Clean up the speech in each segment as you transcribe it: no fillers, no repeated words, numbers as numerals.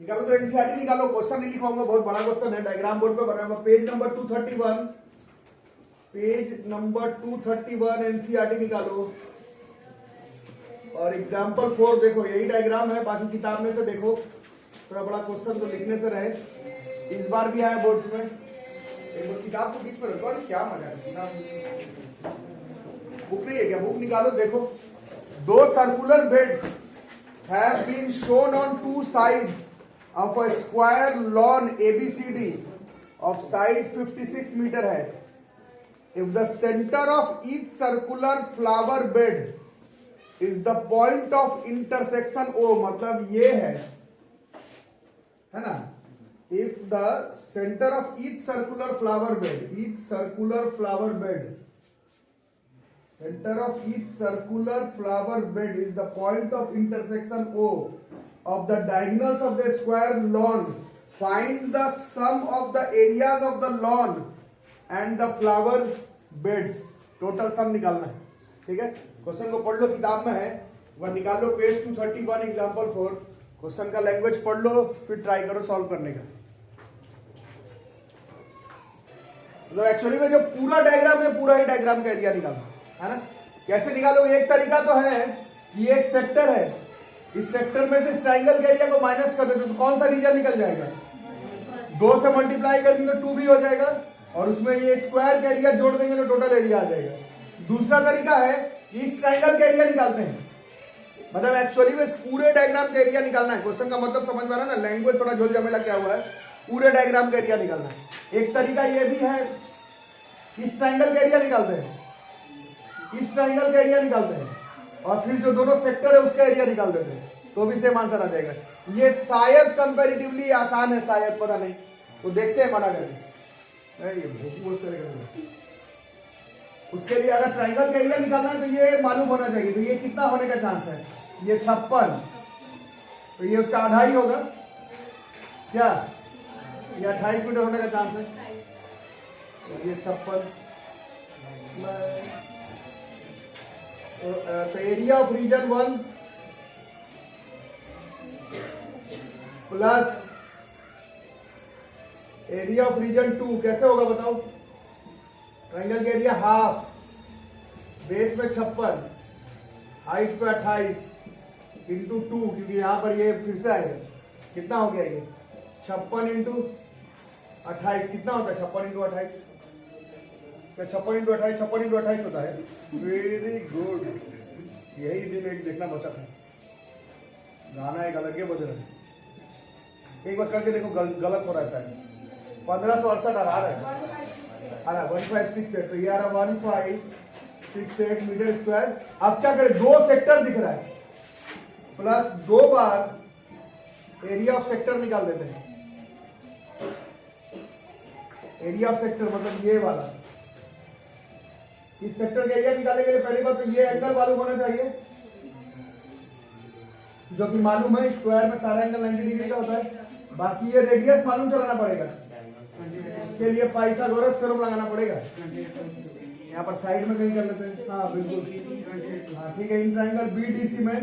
निकालो तो एनसीईआरटी निकालो, क्वेश्चन नहीं लिखवाऊंगा, बहुत बड़ा क्वेश्चन है, डायग्राम बोर्ड पे बना हुआ, page number 231, page number 231 NCERT निकालो। और एग्जाम्पल 4 देखो, यही डायग्राम है, बाकी किताब में से देखो, थोड़ा बड़ा क्वेश्चन तो लिखने से रहे, इस बार भी आया बोर्ड्स में। देखो किताब को बीच में रखो, अरे क्या मजा है, बुक नहीं है क्या, बुक निकालो। देखो, दो circular beds have been shown on two sides of a square lawn ABCD of side 56 meter है। If the center of each circular flower bed is the point of intersection O, मतलब ये है ना, if the center of each circular flower bed, center of each circular flower bed is the point of intersection O of the diagonals of the square lawn, find the sum of the areas of the lawn and the flower beds, total sum निकालना है। ठीक है, question को पढ़ लो, किताब में है, वह निकाल लो, पेज 231 एग्जांपल 4। क्वेश्चन का लैंग्वेज पढ़ लो, फिर ट्राई करो सॉल्व करने का। मतलब एक्चुअली में जो पूरा डायग्राम है, पूरा ही डायग्राम का एरिया निकालना है ना। कैसे निकालोगे, एक तरीका तो है कि एक सेक्टर है, इस सेक्टर में से इस ट्राइंगल के एरिया को माइनस कर देते तो कौन सा रीजन निकल जाएगा, 2 से मल्टीप्लाई कर देंगे तो 2 भी हो जाएगा, और उसमें ये स्क्वायर का एरिया जोड़ देंगे तो टोटल एरिया आ जाएगा। दूसरा तरीका है कि इस ट्राइंगल का एरिया निकालते हैं, मतलब एक्चुअली में पूरे डायग्राम का एरिया निकालना है। क्वेश्चन का मतलब समझ में आ रहा है ना, लैंग्वेज थोड़ा झोल झमेला क्या हुआ है, पूरे डायग्राम का एरिया निकालना है। एक तरीका ये भी है, इस ट्राइंगल का एरिया निकालते हैं, इस ट्राइंगल का एरिया निकालते हैं, और फिर जो दोनों सेक्टर है उसका एरिया निकाल देते हैं, तो भी सेम आंसर आ जाएगा। ये शायद कंपैरेटिवली आसान है, शायद, पता नहीं, तो देखते हैं, मना करें उसके लिए। अगर ट्राइंगल का एरिया निकालना है तो ये मालूम होना चाहिए, तो ये कितना होने का चांस है, ये 56, तो ये उसका आधा ही होगा क्या, ये 28 मीटर होने का चांस है, तो ये 56 तो area of region 1 plus area of region 2 कैसे होगा बताओ। ट्राइंगल का एरिया हाफ, बेस में 56, हाइट पे 28 इंटू 2, क्योंकि यहां पर ये फिर से आएगा, कितना हो गया ये 56 इंटू 28, कितना होता है 56 इंटू 28, क्या 56 इंटू 28 56 इंटू 28 होता है। वेरी गुड, यही दिन एक देखना बचा था, गाना एक अलग बज रहा है, एक बार करके देखो, गलत हो रहा है शायद। 1568 आ रहा है, 1568 है, तो ये आ रहा 1568 मीटर स्क्वायर। अब क्या करें, 2 सेक्टर दिख रहा है, plus 2 bar area of sector निकाल देते हैं। एरिया ऑफ सेक्टर मतलब ये वाला, इस सेक्टर का एरिया निकालने के लिए पहली बात तो ये एंगल मालूम होना चाहिए, जो कि मालूम है, स्क्वायर में सारा एंगल 90 डिग्री का होता है। बाकी ये रेडियस मालूम चलाना पड़ेगा, इसके लिए पाइथागोरस थ्योरम लगाना पड़ेगा। यहाँ पर साइड में कहीं कर लेते हैं, हाँ बिल्कुल, हाँ ठीक है। इन ट्राइंगल बीडीसी में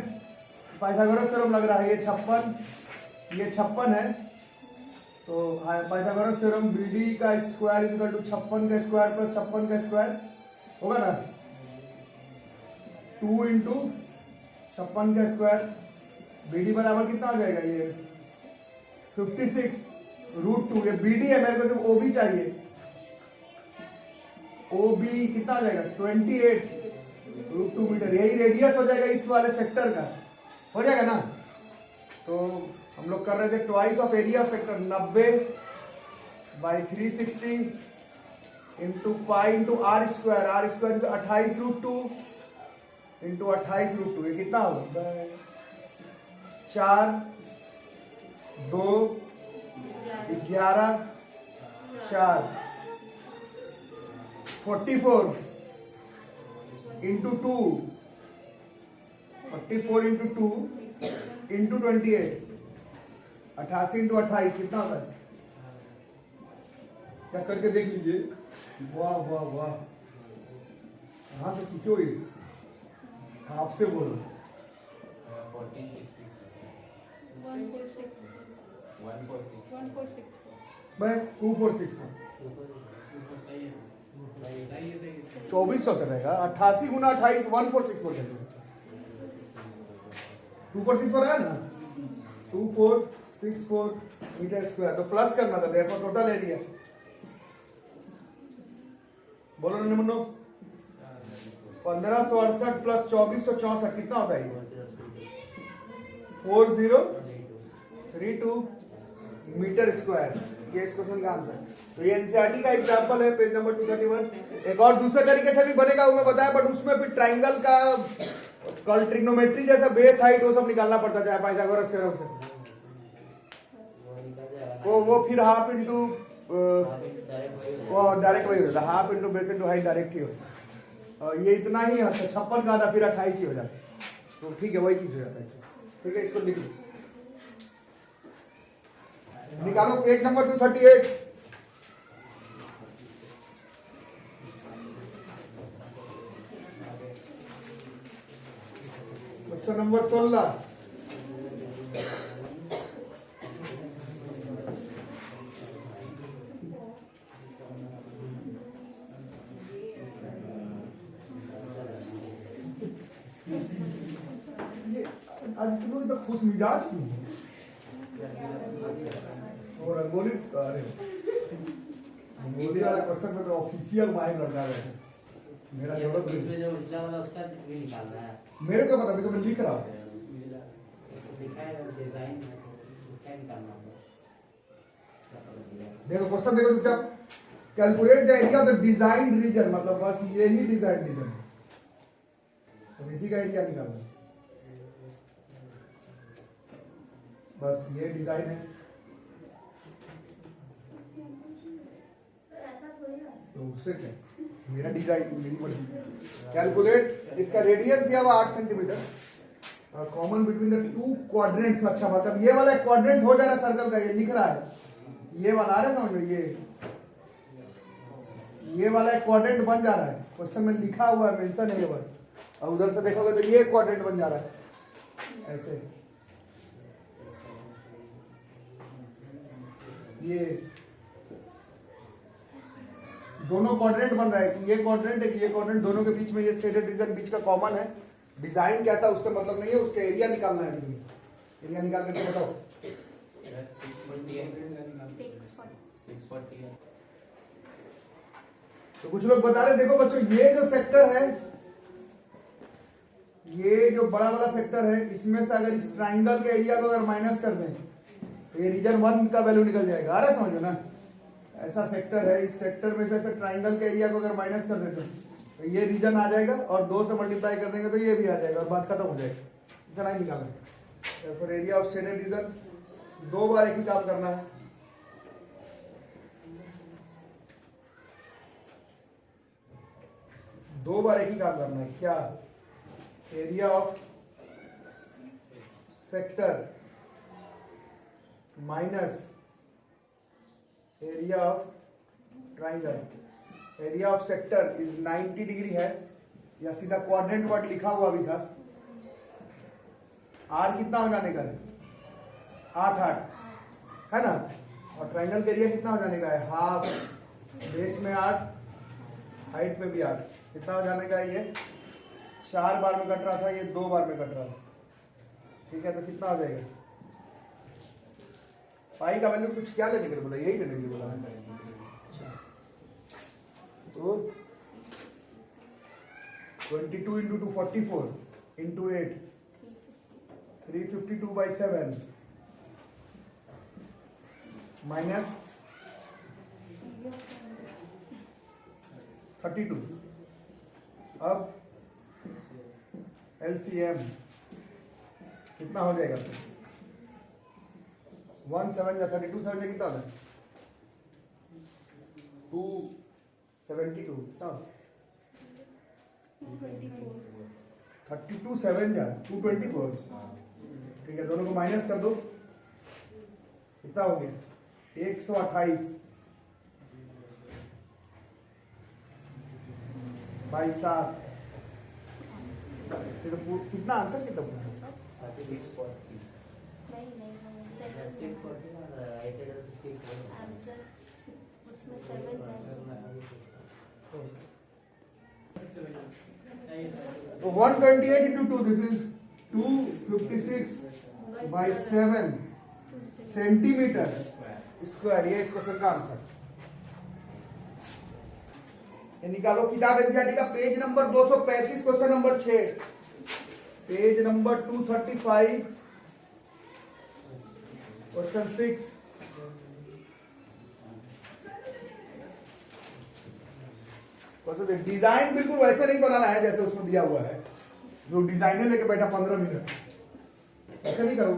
पाइथागोरस थ्योरम लग रहा है, ये 56 है, तो पाइथागोरस थ्योरम बीडी का स्क्वायर इक्वल टू 56 का स्क्वायर प्लस 56 का स्क्वायर होगा ना, 2 इंटू 56 का स्क्वायर, बीडी बराबर कितना हो जाएगा, ये 56√2, ये बीडी है, मेरे को सिर्फ ओबी चाहिए, ओबी कितना आ जाएगा 28√2 मीटर, यही रेडियस हो जाएगा इस वाले सेक्टर का, हो जाएगा ना। तो हम लोग कर रहे थे twice of area of sector, 90/360 into pi into r square 28√2 into 28√2, ये कितना होगा 4 2 11 4 44 इंटू 2 44 इंटू 2 इंटू 28 88 इंटू 28 कितना होता है, क्या करके देख लीजिए। वाह वाह वाह, कहाँ से सीखे हो ये, आपसे बोलो। मैं 2464 2400 से रहेगा 88 गुना 28 1464 2464 है ना 2464 मीटर स्क्वायर तो प्लस करना था देखो टोटल एरिया बोलो ना मुन्नो 1568 प्लस 2464 कितना होता है 4032 मीटर स्क्वायर ये इस क्वेश्चन का आंसर तो ये एनसीईआरटी का एग्जांपल है पेज नंबर 231 एक और दूसरे तरीके से भी बनेगा वो मैं बताया बट उसमें फिर ट्रायंगल का कल ट्रिग्नोमेट्री जैसा बेस हाइट वो सब निकालना पड़ता है पाइथागोरस थ्योरम से वो फिर हाफ इनटू वो डायरेक्ट वही होता है half into base into height direct ही होता है और ये इतना ही 56 का था फिर 28 ही हो जाता है तो ठीक है वही चीज हो जाता है ठीक है इसको लिख लो निकालो पेज नंबर 238 क्वेश्चन नंबर 16 आज तुम लोग इतना खुश मिजाज क्यों और रंगोली अरे रंगोली वाला क्वेश्चन में तो ऑफिशियल माइंड लगा रहे हैं मेरा जरूरत नहीं जो उजला वाला उसका भी निकालना है मेरे को पता तो मैं लिख रहा हूं दिखाया डिजाइन उसका निकालना है देखो क्वेश्चन देखो बेटा calculate the area of the design region मतलब बस ये ही डिजाइन रीजन है तो इसी का एरिया निकालना है बस ये डिजाइन है तो उससे क्या मेरा डिजाइन मेरी मर्जी कैलकुलेट इसका रेडियस दिया हुआ 8 centimetre common between the two quadrants अच्छा मतलब ये वाला क्वाड्रेंट हो जा रहा है सर्कल का ये लिख रहा है ये वाला आ रहा है समझ में ये वाला एक क्वाड्रेंट बन जा रहा है क्वेश्चन में लिखा हुआ है मेंशन है ये वर्ड और उधर से देखोगे तो ये क्वाड्रेंट बन जा रहा है ऐसे ये दोनों क्वाड्रेंट बन रहा है कि ये क्वाड्रेंट है कि ये क्वाड्रेंट दोनों के बीच में ये शेडेड रीजन बीच का कॉमन है डिजाइन कैसा उससे मतलब नहीं है उसका एरिया निकालना है एरिया निकाल करके बताओ 640 तो कुछ लोग बता रहे देखो बच्चों ये जो सेक्टर है ये जो बड़ा वाला सेक्टर है इसमें से अगर इस ट्राइंगल के एरिया को अगर माइनस कर दें तो ये रीजन 1 का वैल्यू निकल जाएगा आ रहा है समझ में ना ऐसा सेक्टर है इस सेक्टर में से ऐसे ट्राइंगल के एरिया को अगर माइनस कर देते हैं तो ये रीजन आ जाएगा और 2 से मल्टीप्लाई कर देंगे तो ये भी आ जाएगा और बात खत्म हो जाएगी इतना ही निकालना है फिर एरिया ऑफ शेडेड रीजन 2 बार एक ही काम करना है दो बार एक ही काम करना है क्या area of sector minus area of triangle area of sector is 90 degree है या सीधा क्वाड्रेंट वर्ड लिखा हुआ भी था आर कितना हो जाने का है 8 है ना और ट्राइंगल का एरिया कितना हो जाने का है हाफ बेस में 8 हाइट में भी 8 कितना हो जाने का है ये 4 बार में कट रहा था ये 2 बार में कट रहा था ठीक है तो कितना हो जाएगा पाई का वैल्यू कुछ क्या लेने के लिए बोला यही लेने के लिए बोला तो 22 into 2 44 into 8 352 by 7 minus 32 अब LCM कितना हो जाएगा 1 7 या 32 7 कितना होता है 272 कितना 32 7 या 224 ठीक है दोनों को माइनस कर दो कितना हो गया 128 बाई 7 कितना आंसर कितना बना नहीं इसमें 7 है। तो 128 into 2, this is 256 by 7 centimetre square. ये इस क्वेश्चन का आंसर। ये निकालो किताब एनसीईआरटी का page number 235, question number 6, page number 235, question 6। Design बिल्कुल वैसे नहीं बनाना है जैसे उसमें दिया हुआ है। जो डिजाइनर लेके बैठा 15 मिनट, ऐसे नहीं करो।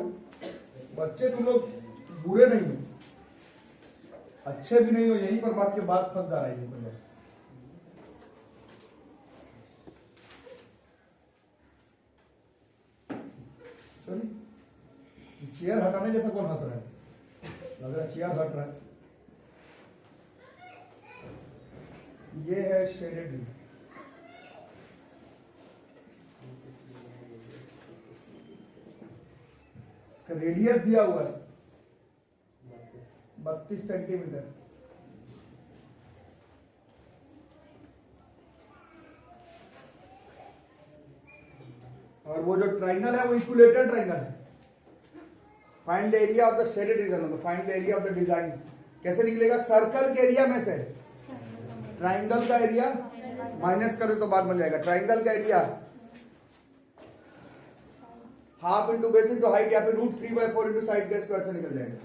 बच्चे तुम लोग बुरे नहीं हो, अच्छे भी नहीं हो, यहीं पर बात के बाद फंस जा रही है। चेयर हटाने जैसा कौन हंस रहा है? लग रहा है चेयर हट रहा है। ये है शेडेड डिजाइन। इसका रेडियस दिया हुआ है 32 सेंटीमीटर। और वो जो ट्राइंगल है वो इक्विलेटरल ट्राइंगल है। Find the area of the shaded design, find the area of the design. कैसे निकलेगा? सर्कल के एरिया में से ट्राइंगल का एरिया माइनस करो तो बाद बन जाएगा। ट्राइंगल का area half into base into height, या फिर √3/4 इंटू साइड का स्क्वायर से निकल जाएगा।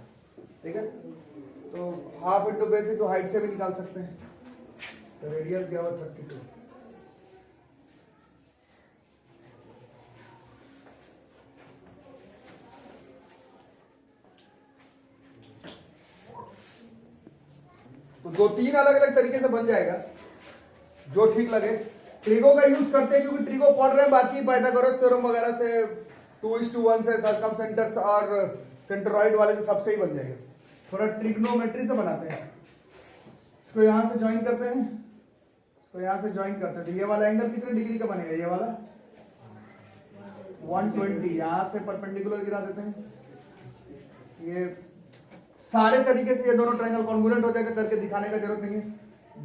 ठीक है, तो half into base into height से भी निकाल सकते हैं। तो रेडियस दिया हुआ 32। तो 2-3 अलग अलग तरीके से बन जाएगा, जो ठीक लगे। ट्रिगो का यूज करते हैं क्योंकि ट्रिगो पढ़ रहे हैं, बाकी पाइथागोरस थ्योरम वगैरह से 2:1 से सर्कमसेंटर्स और सेंट्रोइड वाले से सबसे ही बन जाएगा। थोड़ा ट्रिग्नोमेट्री से बनाते हैं। इसको यहां से ज्वाइन करते हैं, इसको यहां से ज्वाइन करते हैं। तो ये वाला एंगल कितने डिग्री का बनेगा? ये वाला 120। यहां से परपेंडिकुलर गिरा देते हैं। ये सारे तरीके से ये दोनों ट्रायंगल कॉन्ग्रुएंट हो जाएगा, करके दिखाने का जरूरत नहीं है।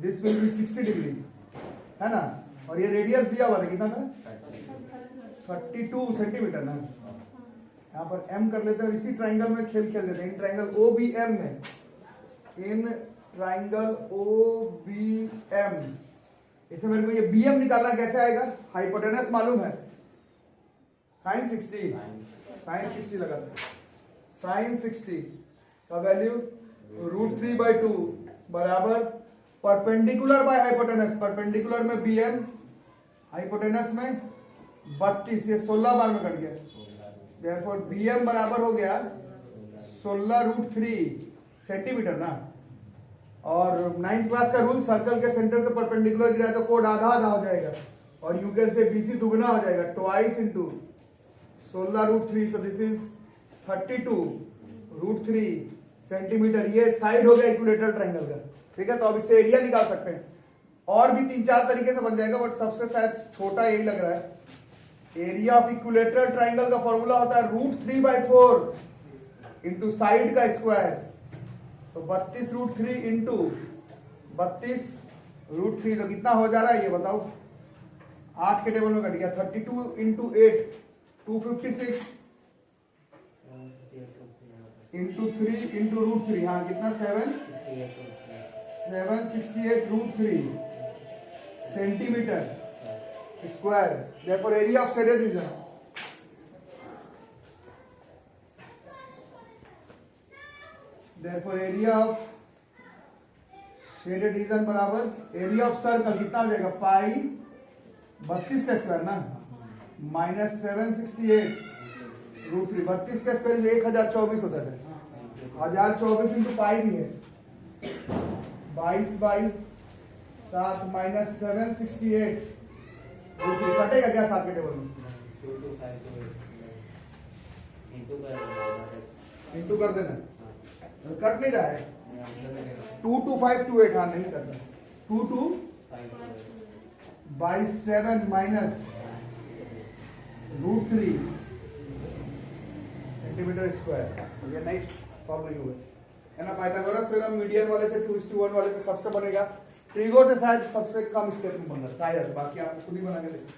दिस विल बी 60 डिग्री, है ना। और ये रेडियस दिया हुआ था, कितना था? 32 सेंटीमीटर ना। यहाँ पर m कर लेते हैं। इसी ट्राइंगल में खेल देते हैं। इन ट्राइंगल OBM में, इन ट्राइंगल OBM, इसमें मेरे को ये BM निकालना कैसे आएगा? हाइपोटेनस मालूम है, sin 60 लगा था। sin 60 का वैल्यू √3/2 बराबर परपेंडिकुलर बाय हाइपोटेनस। परपेंडिकुलर में BM, हाइपोटेनस में 32, ये 16 बार में कट गया। Therefore BM बराबर हो गया 16√3 सेंटीमीटर ना। और 9th क्लास का रूल, सर्कल के सेंटर से परपेंडिकुलर गिरा तो कोड आधा आधा हो जाएगा, और यू कैन से BC दुगना हो जाएगा, twice into 16√3। So this is 32√3 centimetre. ये साइड हो गया इक्विलेटरल ट्रायंगल का। ठीक है, तो अब इससे एरिया निकाल सकते हैं। और भी 3-4 तरीके से बन जाएगा, बट सबसे शायद छोटा यही लग रहा है। एरिया ऑफ इक्विलेटरल ट्रायंगल का फॉर्मूला होता है √3/4 इंटू साइड का स्क्वायर। तो 32√3 इंटू 32√3, तो कितना हो जा रहा है ये बताओ? 8 के टेबल में कट गया। 32 इंटू 8 256 इंटू 3 इंटू √3, हाँ कितना? 768√3 centimetre square. Therefore area of shaded region, therefore area of shaded region बराबर एरिया ऑफ सर्कल कितना हो जाएगा? पाई 32 का स्क्वायर ना, माइनस 768√3। 32 का स्क्वायर 1024 होता है। 1024 इंटू पाई भी है 22/7 माइनस 768। कटेगा क्या 7 के टेबल में? इंटू कर देना। कट नहीं रहा है। 22528, हाँ नहीं करता। 22/7 माइनस √3 सेंटीमीटर स्क्वायर। ये नाइस फॉर्मूला हुआ है ना। पाइथागोरस थ्योरम मीडियन वाले से 2:1 वाले से सबसे बनेगा, ट्रिगो से शायद सबसे कम स्टेप में बन रहा शायद, बाकी आप खुद ही बना के देखिए।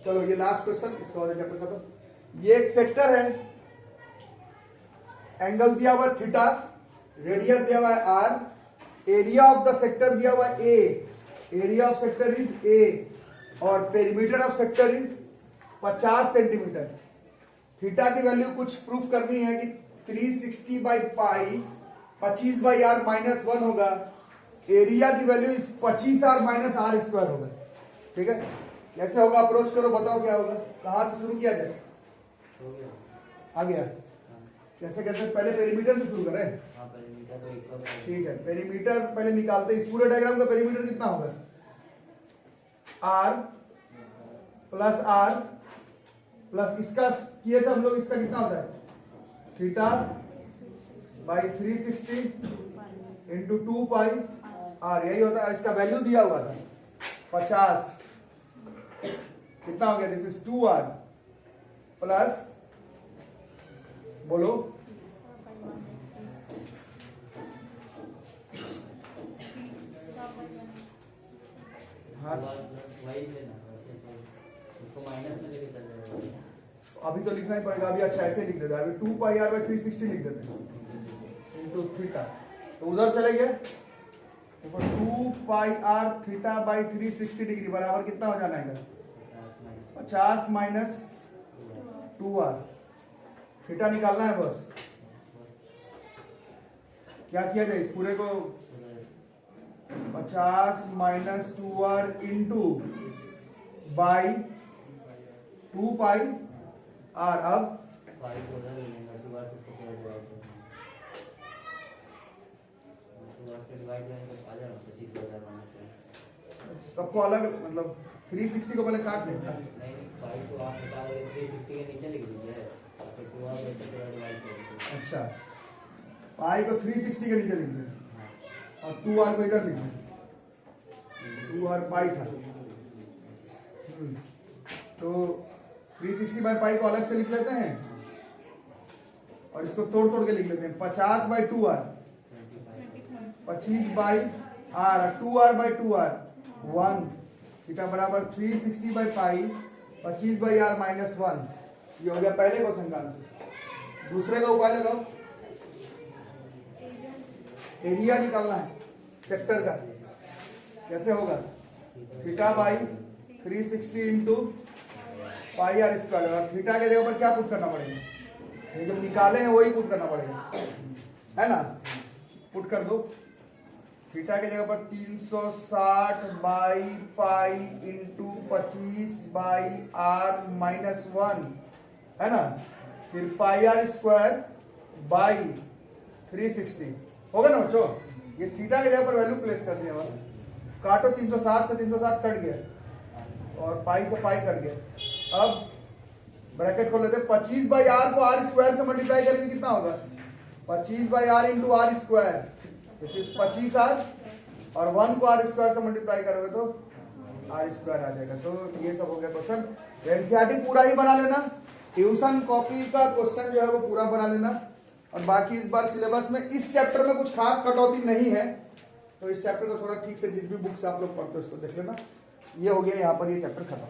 चलो ये लास्ट क्वेश्चन, इसका बाद चैप्टर खत्म। ये एक सेक्टर है, एंगल दिया हुआ है थीटा, रेडियस दिया हुआ है R, area of the sector दिया हुआ है A, area of sector is A, और perimeter of sector is 50 centimetre. Theta की वैल्यू कुछ प्रूफ करनी है कि 360 by pi 25 by are minus 1 होगा, एरिया की वैल्यू इस 25 आर माइनस आर स्क्वायर होगा। ठीक है, कैसे होगा अप्रोच करो, बताओ क्या होगा, कहां से शुरू किया जाए, आ गया कैसे कैसे, पहले पेरीमीटर से शुरू करें। ठीक है, पेरीमीटर पहले निकालते हैं, इस पूरे डायग्राम का पेरीमीटर कितना होगा, आर प्लस इसका किए थे हम लोग, इसका कितना होता है theta by 360 into 2 pi r, यही होता है। इसका वैल्यू दिया हुआ था 50, कितना हो गया, दिस इज 2r प्लस, बोलो हाँ, अभी तो लिखना ही पड़ेगा, अभी अच्छा ऐसे लिख देते, अभी 2 पाई आर बाई 360 लिख देते हैं इंटू थीटा, तो उधर चले गए तो 2 pi are theta by 360 degree बराबर कितना हो जाना है, 50 माइनस 2r, थीटा निकालना है बस। क्या किया जाए, इस पूरे को 50 minus 2r into by 2 pi r, अब सबको अलग, मतलब 360 को पहले काट लेता है। अच्छा, पाई को 360 के नीचे लिख दें और 2r को इधर लिख दें, 2r पाई था, तो 360 बाई पाई को अलग से लिख लेते हैं और इसको तोड़ तोड़ के लिख लेते हैं, 50 by 2r 25 by r, 2r by 2r 1, theta बराबर 360 by pi 25 by are minus 1। ये हो गया पहले क्वेश्चन का आंसर। दूसरे का उपाय लगाओ, एरिया निकालना है सेक्टर का, कैसे होगा, theta by 360 into pi r square, और थीटा के जगह पर क्या पुट करना पड़ेगा, ये जो निकाले हैं वही पुट करना पड़ेगा, है ना, पुट कर दो। थीटा के जगह पर 360 by pi into 25 by are minus 1, है ना, फिर पाई आर स्क्वायर बाई 360 होगा ना बच्चों। ये थीटा के जगह पर वैल्यू प्लेस कर दिया, काटो, 360 से 360 कट गया और पाई से पाई कट गया। अब ब्रैकेट खोल लेते हैं, 25 बाई आर को आर स्क्वायर से मल्टीप्लाई करेंगे कितना होगा, 25 by r into r square, this is 25 r, और 1 को आर स्क्वायर से मल्टीप्लाई करोगे तो आर स्क्वायर आ जाएगा। तो ये सब हो गया क्वेश्चन। एनसीईआरटी पूरा ही बना लेना, ट्यूशन कॉपी का क्वेश्चन जो है वो पूरा बना लेना, और बाकी इस बार सिलेबस में इस चैप्टर में कुछ खास कटौती नहीं है, तो इस चैप्टर को थोड़ा ठीक से जिस भी बुक से आप लोग पढ़ते हो उसको देख लेना। ये हो गया यहाँ पर ये चैप्टर खत्म।